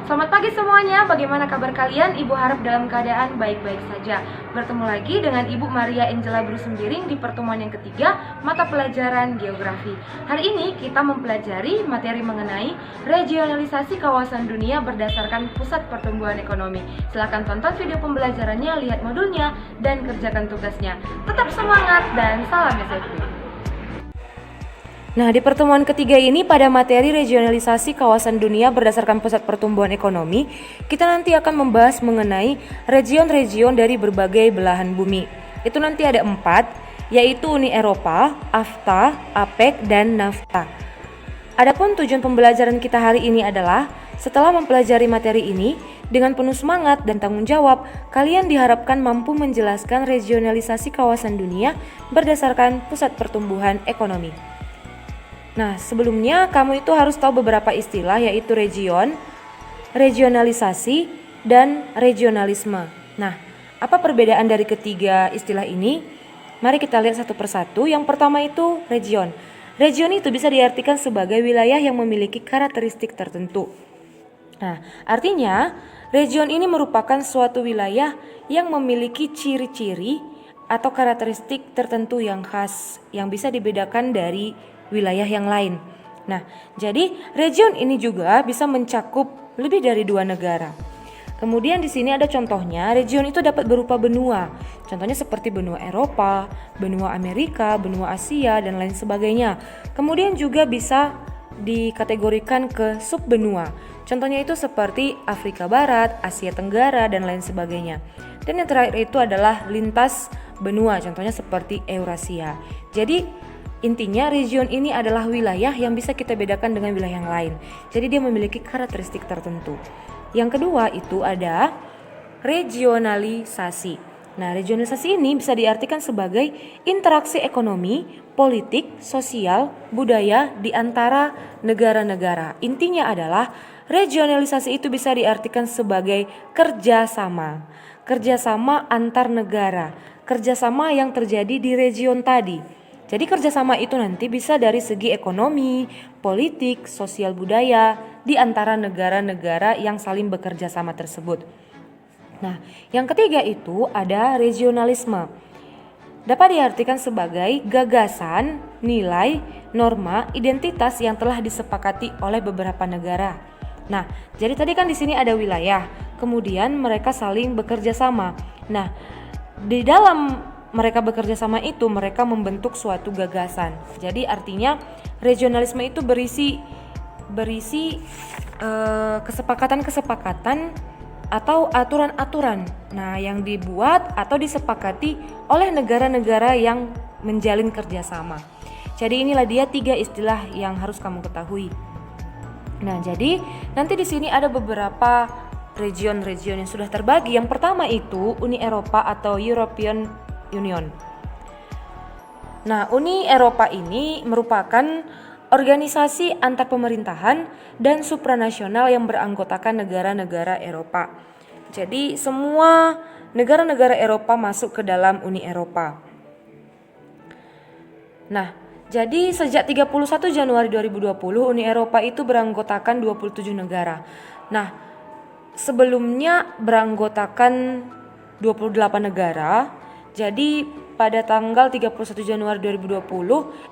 Selamat pagi semuanya, bagaimana kabar kalian? Ibu harap dalam keadaan baik-baik saja. Bertemu lagi dengan Ibu Maria Angela Brusembiring di pertemuan yang ketiga, mata pelajaran geografi. Hari ini kita mempelajari materi mengenai regionalisasi kawasan dunia berdasarkan pusat pertumbuhan ekonomi. Silahkan tonton video pembelajarannya, lihat modulnya, dan kerjakan tugasnya. Tetap semangat dan salam SFB. Nah, di pertemuan ketiga ini pada materi regionalisasi kawasan dunia berdasarkan pusat pertumbuhan ekonomi, kita nanti akan membahas mengenai region-region dari berbagai belahan bumi. Itu nanti ada 4, yaitu Uni Eropa, AFTA, APEC, dan NAFTA. Adapun tujuan pembelajaran kita hari ini adalah, setelah mempelajari materi ini, dengan penuh semangat dan tanggung jawab, kalian diharapkan mampu menjelaskan regionalisasi kawasan dunia berdasarkan pusat pertumbuhan ekonomi. Nah, sebelumnya kamu itu harus tahu beberapa istilah, yaitu region, regionalisasi, dan regionalisme. Nah, apa perbedaan dari ketiga istilah ini? Mari kita lihat satu persatu. Yang pertama itu region. Region itu bisa diartikan sebagai wilayah yang memiliki karakteristik tertentu. Nah, artinya region ini merupakan suatu wilayah yang memiliki ciri-ciri atau karakteristik tertentu yang khas, yang bisa dibedakan dari wilayah yang lain. Nah, jadi region ini juga bisa mencakup lebih dari 2 negara. Kemudian di sini ada contohnya, region itu dapat berupa benua. Contohnya seperti benua Eropa, benua Amerika, benua Asia, dan lain sebagainya. Kemudian juga bisa dikategorikan ke subbenua. Contohnya itu seperti Afrika Barat, Asia Tenggara, dan lain sebagainya. Dan yang terakhir itu adalah lintas benua, contohnya seperti Eurasia. Jadi intinya region ini adalah wilayah yang bisa kita bedakan dengan wilayah yang lain. Jadi dia memiliki karakteristik tertentu. Yang kedua itu ada regionalisasi. Nah, regionalisasi ini bisa diartikan sebagai interaksi ekonomi, politik, sosial, budaya di antara negara-negara. Intinya adalah regionalisasi itu bisa diartikan sebagai kerjasama antar negara, kerjasama yang terjadi di region tadi. Jadi kerjasama itu nanti bisa dari segi ekonomi, politik, sosial budaya di antara negara-negara yang saling bekerja sama tersebut. Nah, yang ketiga itu ada regionalisme. Dapat diartikan sebagai gagasan, nilai, norma, identitas yang telah disepakati oleh beberapa negara. Nah, jadi tadi kan di sini ada wilayah, kemudian mereka saling bekerja sama. Nah, di dalam mereka bekerja sama itu, mereka membentuk suatu gagasan. Jadi artinya regionalisme itu berisi kesepakatan-kesepakatan atau aturan-aturan. Nah, yang dibuat atau disepakati oleh negara-negara yang menjalin kerjasama. Jadi inilah dia 3 istilah yang harus kamu ketahui. Nah, jadi nanti di sini ada beberapa region-region yang sudah terbagi. Yang pertama itu Uni Eropa atau European Union. Nah, Uni Eropa ini merupakan organisasi antar pemerintahan dan supranasional yang beranggotakan negara-negara Eropa. Jadi semua negara-negara Eropa masuk ke dalam Uni Eropa. Nah, jadi sejak 31 Januari 2020 Uni Eropa itu beranggotakan 27 negara. Nah, sebelumnya beranggotakan 28 negara. Jadi pada tanggal 31 Januari 2020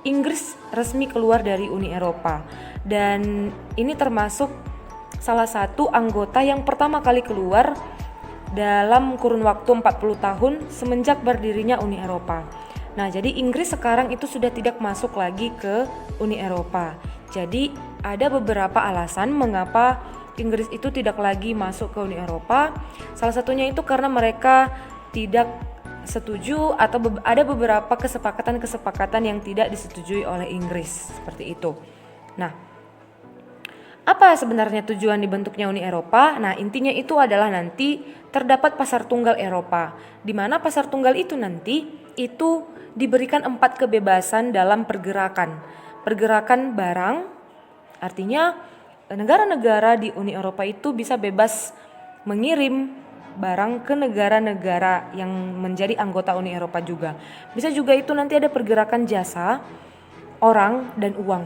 Inggris resmi keluar dari Uni Eropa. Dan ini termasuk salah satu anggota yang pertama kali keluar dalam kurun waktu 40 tahun semenjak berdirinya Uni Eropa. Nah, jadi Inggris sekarang itu sudah tidak masuk lagi ke Uni Eropa. Jadi ada beberapa alasan mengapa Inggris itu tidak lagi masuk ke Uni Eropa. Salah satunya itu karena mereka tidak setuju atau ada beberapa kesepakatan yang tidak disetujui oleh Inggris, seperti itu. Nah, apa sebenarnya tujuan dibentuknya Uni Eropa? Nah, intinya itu adalah nanti terdapat pasar tunggal Eropa, di mana pasar tunggal itu nanti itu diberikan 4 kebebasan dalam pergerakan barang. Artinya negara-negara di Uni Eropa itu bisa bebas mengirim barang ke negara-negara yang menjadi anggota Uni Eropa juga. Bisa juga itu nanti ada pergerakan jasa, orang, dan uang.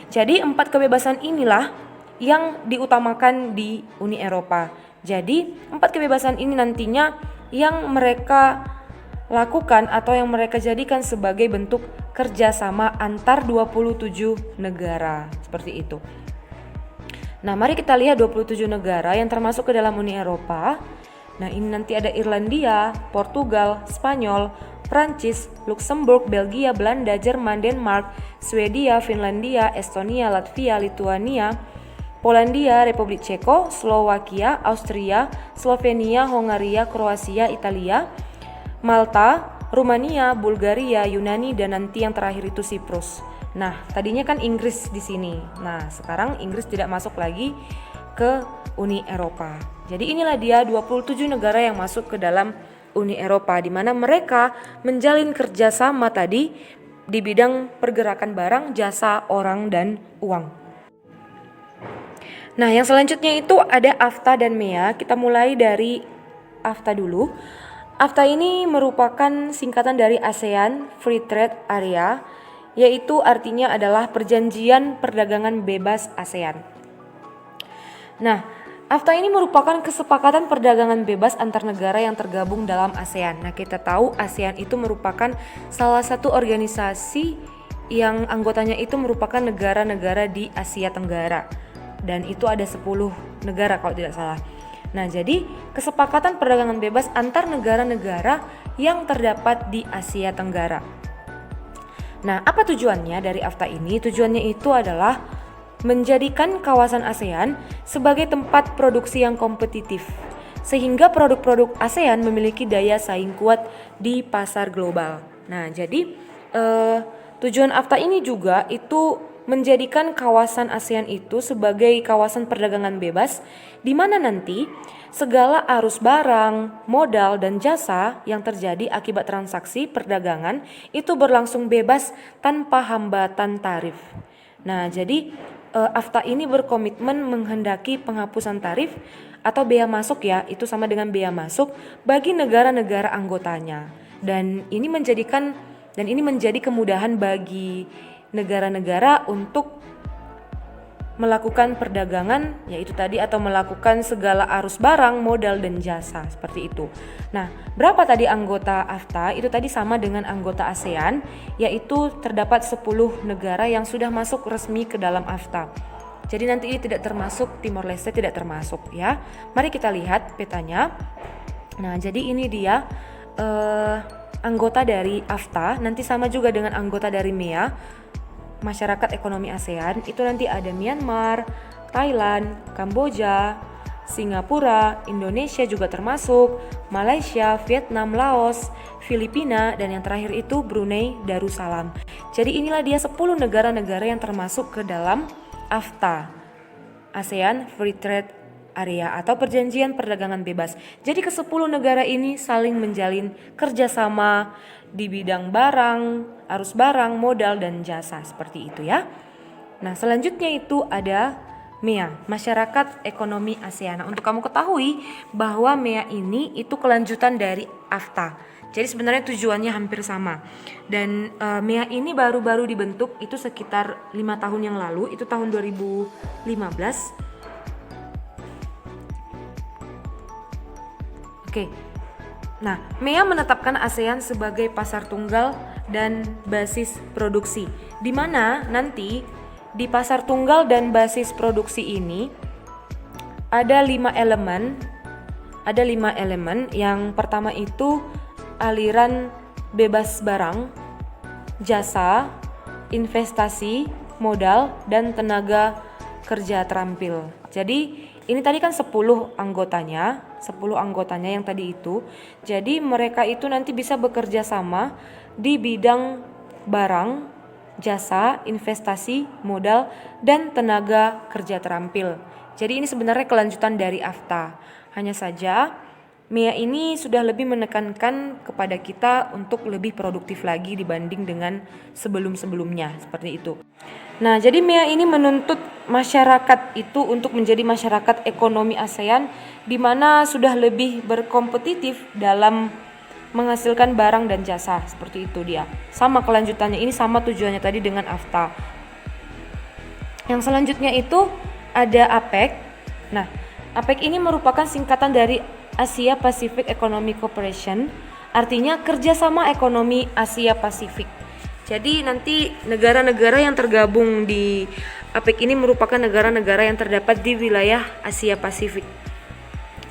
Jadi 4 kebebasan inilah yang diutamakan di Uni Eropa. Jadi 4 kebebasan ini nantinya yang mereka lakukan atau yang mereka jadikan sebagai bentuk kerjasama antar 27 negara, seperti itu. Nah, mari kita lihat 27 negara yang termasuk ke dalam Uni Eropa. Nah, ini nanti ada Irlandia, Portugal, Spanyol, Prancis, Luxembourg, Belgia, Belanda, Jerman, Denmark, Swedia, Finlandia, Estonia, Latvia, Lituania, Polandia, Republik Ceko, Slovakia, Austria, Slovenia, Hongaria, Kroasia, Italia, Malta, Rumania, Bulgaria, Yunani, dan nanti yang terakhir itu Siprus. Nah, tadinya kan Inggris di sini. Nah, sekarang Inggris tidak masuk lagi ke Uni Eropa. Jadi inilah dia 27 negara yang masuk ke dalam Uni Eropa, di mana mereka menjalin kerjasama tadi di bidang pergerakan barang, jasa, orang, dan uang. Nah, yang selanjutnya itu ada AFTA dan MEA. Kita mulai dari AFTA dulu. AFTA ini merupakan singkatan dari ASEAN Free Trade Area, yaitu artinya adalah Perjanjian Perdagangan Bebas ASEAN. Nah, AFTA ini merupakan kesepakatan perdagangan bebas antar negara yang tergabung dalam ASEAN. Nah, kita tahu ASEAN itu merupakan salah satu organisasi yang anggotanya itu merupakan negara-negara di Asia Tenggara. Dan itu ada 10 negara kalau tidak salah. Nah, jadi kesepakatan perdagangan bebas antar negara-negara yang terdapat di Asia Tenggara. Nah, apa tujuannya dari AFTA ini? Tujuannya itu adalah menjadikan kawasan ASEAN sebagai tempat produksi yang kompetitif, sehingga produk-produk ASEAN memiliki daya saing kuat di pasar global. Nah, jadi tujuan AFTA ini juga itu menjadikan kawasan ASEAN itu sebagai kawasan perdagangan bebas, di mana nanti segala arus barang, modal, dan jasa yang terjadi akibat transaksi perdagangan itu berlangsung bebas tanpa hambatan tarif. Nah, jadi AFTA ini berkomitmen menghendaki penghapusan tarif atau bea masuk, ya, itu sama dengan bea masuk bagi negara-negara anggotanya. Dan ini menjadi kemudahan bagi negara-negara untuk melakukan perdagangan, yaitu tadi, atau melakukan segala arus barang, modal, dan jasa, seperti itu. Nah, berapa tadi anggota AFTA? Itu tadi sama dengan anggota ASEAN, yaitu terdapat 10 negara yang sudah masuk resmi ke dalam AFTA. Jadi nanti ini tidak termasuk Timor Leste, tidak termasuk, ya. Mari kita lihat petanya. Nah, jadi ini dia anggota dari AFTA, nanti sama juga dengan anggota dari MEA, Masyarakat Ekonomi ASEAN. Itu nanti ada Myanmar, Thailand, Kamboja, Singapura, Indonesia juga termasuk, Malaysia, Vietnam, Laos, Filipina, dan yang terakhir itu Brunei Darussalam. Jadi inilah dia 10 negara-negara yang termasuk ke dalam AFTA, ASEAN Free Trade Area atau Perjanjian Perdagangan Bebas. Jadi ke-10 negara ini saling menjalin kerjasama di bidang barang, arus barang, modal, dan jasa, seperti itu, ya. Nah, selanjutnya itu ada MEA, Masyarakat Ekonomi ASEAN. Nah, untuk kamu ketahui bahwa MEA ini itu kelanjutan dari AFTA. Jadi sebenarnya tujuannya hampir sama. Dan MEA ini baru-baru dibentuk itu sekitar 5 tahun yang lalu, itu tahun 2015. Oke. Nah, MEA menetapkan ASEAN sebagai pasar tunggal dan basis produksi, di mana nanti di pasar tunggal dan basis produksi ini ada 5 elemen. Ada 5 elemen. Yang pertama itu aliran bebas barang, jasa, investasi, modal, dan tenaga kerja terampil. Jadi ini tadi kan 10 anggotanya yang tadi itu. Jadi mereka itu nanti bisa bekerja sama di bidang barang, jasa, investasi, modal, dan tenaga kerja terampil. Jadi ini sebenarnya kelanjutan dari AFTA. Hanya saja MEA ini sudah lebih menekankan kepada kita untuk lebih produktif lagi dibanding dengan sebelum-sebelumnya, seperti itu. Nah, jadi MEA ini menuntut masyarakat itu untuk menjadi masyarakat ekonomi ASEAN, di mana sudah lebih berkompetitif dalam menghasilkan barang dan jasa, seperti itu dia. Sama kelanjutannya, ini sama tujuannya tadi dengan AFTA. Yang selanjutnya itu ada APEC. Nah, APEC ini merupakan singkatan dari Asia Pacific Economic Cooperation, artinya kerjasama ekonomi Asia Pasifik. Jadi nanti negara-negara yang tergabung di APEC ini merupakan negara-negara yang terdapat di wilayah Asia Pasifik.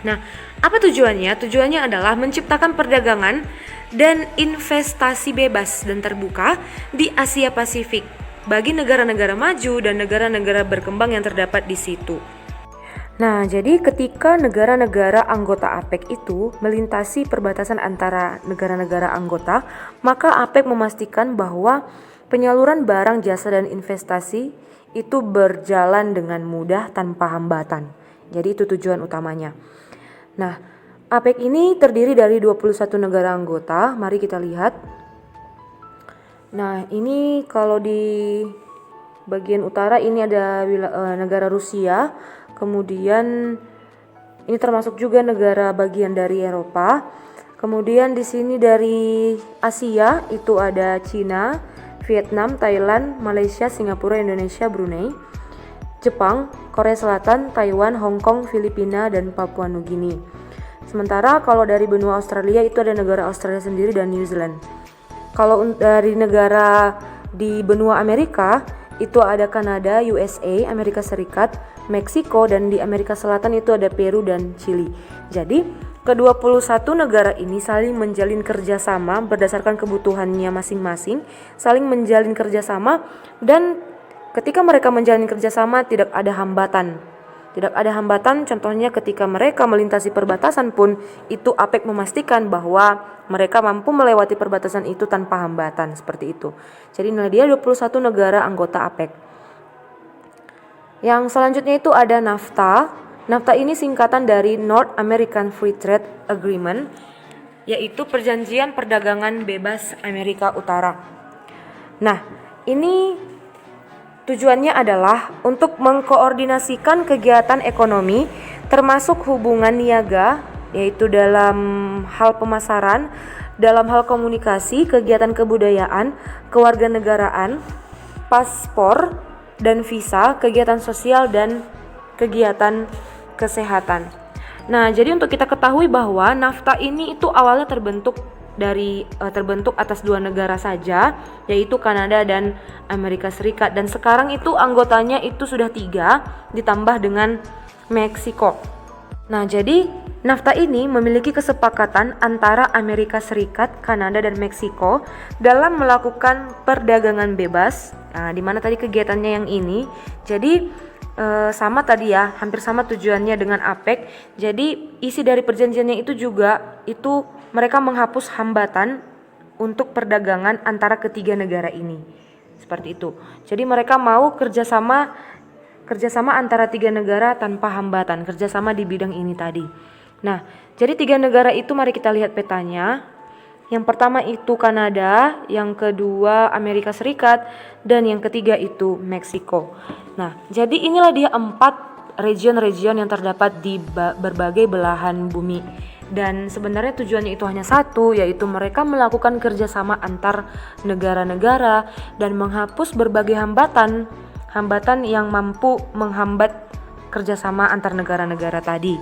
Nah, apa tujuannya? Tujuannya adalah menciptakan perdagangan dan investasi bebas dan terbuka di Asia Pasifik bagi negara-negara maju dan negara-negara berkembang yang terdapat di situ. Nah, jadi ketika negara-negara anggota APEC itu melintasi perbatasan antara negara-negara anggota, maka APEC memastikan bahwa penyaluran barang, jasa, dan investasi itu berjalan dengan mudah tanpa hambatan. Jadi itu tujuan utamanya. Nah, APEC ini terdiri dari 21 negara anggota. Mari kita lihat. Nah, ini kalau di bagian utara ini ada negara Rusia. Kemudian ini termasuk juga negara bagian dari Eropa. Kemudian di sini dari Asia itu ada Cina, Vietnam, Thailand, Malaysia, Singapura, Indonesia, Brunei, Jepang, Korea Selatan, Taiwan, Hong Kong, Filipina, dan Papua Nugini. Sementara kalau dari benua Australia itu ada negara Australia sendiri dan New Zealand. Kalau dari negara di benua Amerika itu ada Kanada, USA, Amerika Serikat, Meksiko, dan di Amerika Selatan itu ada Peru dan Chili. Jadi ke-21 negara ini saling menjalin kerjasama berdasarkan kebutuhannya masing-masing, saling menjalin kerjasama, dan ketika mereka menjalin kerjasama tidak ada hambatan. Tidak ada hambatan, contohnya ketika mereka melintasi perbatasan pun, itu APEC memastikan bahwa mereka mampu melewati perbatasan itu tanpa hambatan, seperti itu. Jadi inilah dia 21 negara anggota APEC. Yang selanjutnya itu ada NAFTA. NAFTA ini singkatan dari North American Free Trade Agreement, yaitu perjanjian perdagangan bebas Amerika Utara. Nah, ini tujuannya adalah untuk mengkoordinasikan kegiatan ekonomi termasuk hubungan niaga, yaitu dalam hal pemasaran, dalam hal komunikasi, kegiatan kebudayaan, kewarganegaraan, paspor dan visa, kegiatan sosial, dan kegiatan kesehatan. Nah, jadi untuk kita ketahui bahwa NAFTA ini itu awalnya terbentuk atas 2 negara saja, yaitu Kanada dan Amerika Serikat, dan sekarang itu anggotanya itu sudah 3 ditambah dengan Meksiko. Nah, jadi NAFTA ini memiliki kesepakatan antara Amerika Serikat, Kanada, dan Meksiko dalam melakukan perdagangan bebas. Nah, di mana tadi kegiatannya yang ini. Jadi sama tadi ya, hampir sama tujuannya dengan APEC. Jadi isi dari perjanjiannya itu juga itu mereka menghapus hambatan untuk perdagangan antara ketiga negara ini. Seperti itu. Jadi mereka mau kerjasama antara 3 negara tanpa hambatan, kerjasama di bidang ini tadi. Nah, jadi 3 negara itu mari kita lihat petanya. Yang pertama itu Kanada, yang kedua Amerika Serikat, dan yang ketiga itu Meksiko. Nah, jadi inilah dia 4 region-region yang terdapat di berbagai belahan bumi. Dan sebenarnya tujuannya itu hanya satu, yaitu mereka melakukan kerjasama antar negara-negara dan menghapus berbagai hambatan yang mampu menghambat kerjasama antar negara-negara tadi.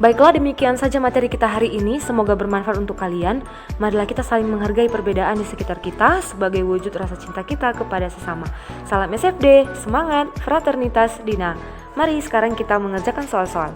Baiklah, demikian saja materi kita hari ini. Semoga bermanfaat untuk kalian. Marilah kita saling menghargai perbedaan di sekitar kita sebagai wujud rasa cinta kita kepada sesama. Salam SFD, semangat, fraternitas, Dina. Mari sekarang kita mengerjakan soal-soal.